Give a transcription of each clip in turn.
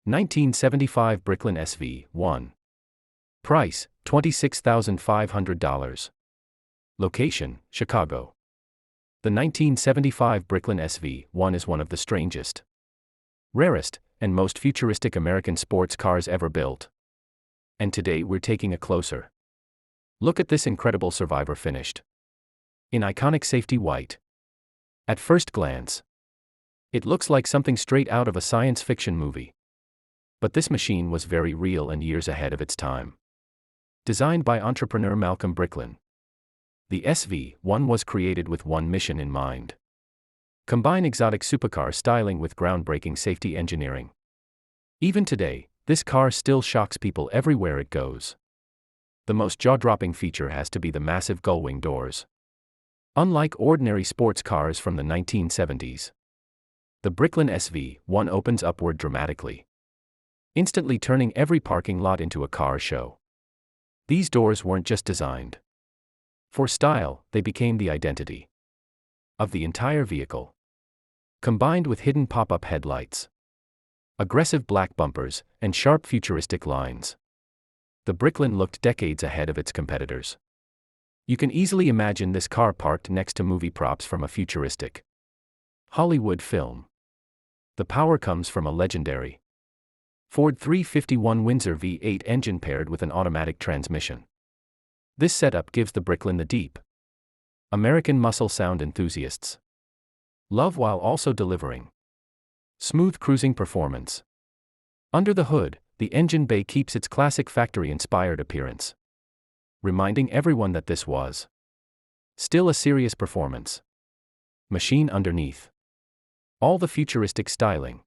1975 Bricklin SV1. Price, $26,500. Location, Chicago. The 1975 Bricklin SV1 is one of the strangest, rarest, and most futuristic American sports cars ever built. And today we're taking a closer look at this incredible survivor finished in iconic safety white. At first glance, it looks like something straight out of a science fiction movie. But this machine was very real and years ahead of its time. Designed by entrepreneur Malcolm Bricklin, the SV1 was created with one mission in mind: combine exotic supercar styling with groundbreaking safety engineering. Even today, this car still shocks people everywhere it goes. The most jaw-dropping feature has to be the massive gullwing doors. Unlike ordinary sports cars from the 1970s, the Bricklin SV1 opens upward dramatically, instantly turning every parking lot into a car show. These doors weren't just designed for style, they became the identity of the entire vehicle. Combined with hidden pop-up headlights, aggressive black bumpers, and sharp futuristic lines, the Bricklin looked decades ahead of its competitors. You can easily imagine this car parked next to movie props from a futuristic Hollywood film. The power comes from a legendary Ford 351 Windsor V8 engine paired with an automatic transmission. This setup gives the Bricklin the deep American muscle sound enthusiasts love, while also delivering smooth cruising performance. Under the hood, the engine bay keeps its classic factory-inspired appearance, reminding everyone that this was still a serious performance machine underneath all the futuristic styling.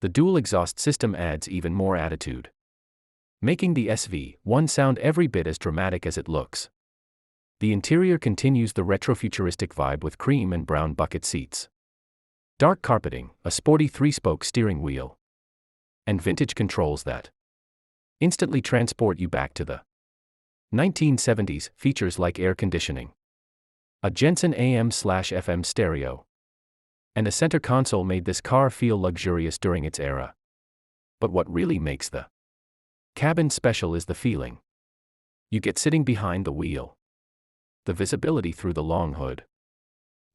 The dual exhaust system adds even more attitude, making the SV1 sound every bit as dramatic as it looks. The interior continues the retrofuturistic vibe with cream and brown bucket seats, dark carpeting, a sporty 3-spoke steering wheel, and vintage controls that instantly transport you back to the 1970s. Features like air conditioning, a Jensen AM/FM stereo, and a center console made this car feel luxurious during its era. But what really makes the cabin special is the feeling you get sitting behind the wheel. The visibility through the long hood,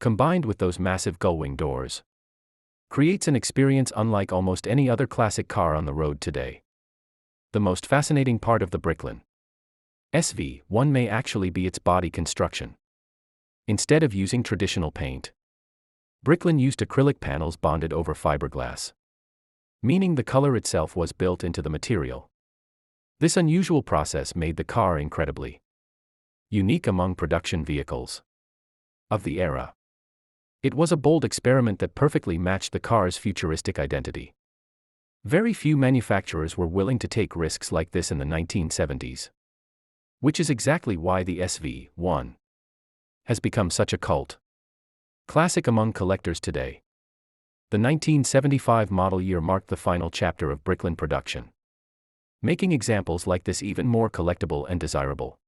combined with those massive gullwing doors, creates an experience unlike almost any other classic car on the road today. The most fascinating part of the Bricklin SV1 may actually be its body construction. Instead of using traditional paint, Bricklin used acrylic panels bonded over fiberglass, meaning the color itself was built into the material. This unusual process made the car incredibly unique among production vehicles of the era. It was a bold experiment that perfectly matched the car's futuristic identity. Very few manufacturers were willing to take risks like this in the 1970s, which is exactly why the SV1 has become such a cult classic among collectors today. The 1975 model year marked the final chapter of Bricklin production, making examples like this even more collectible and desirable.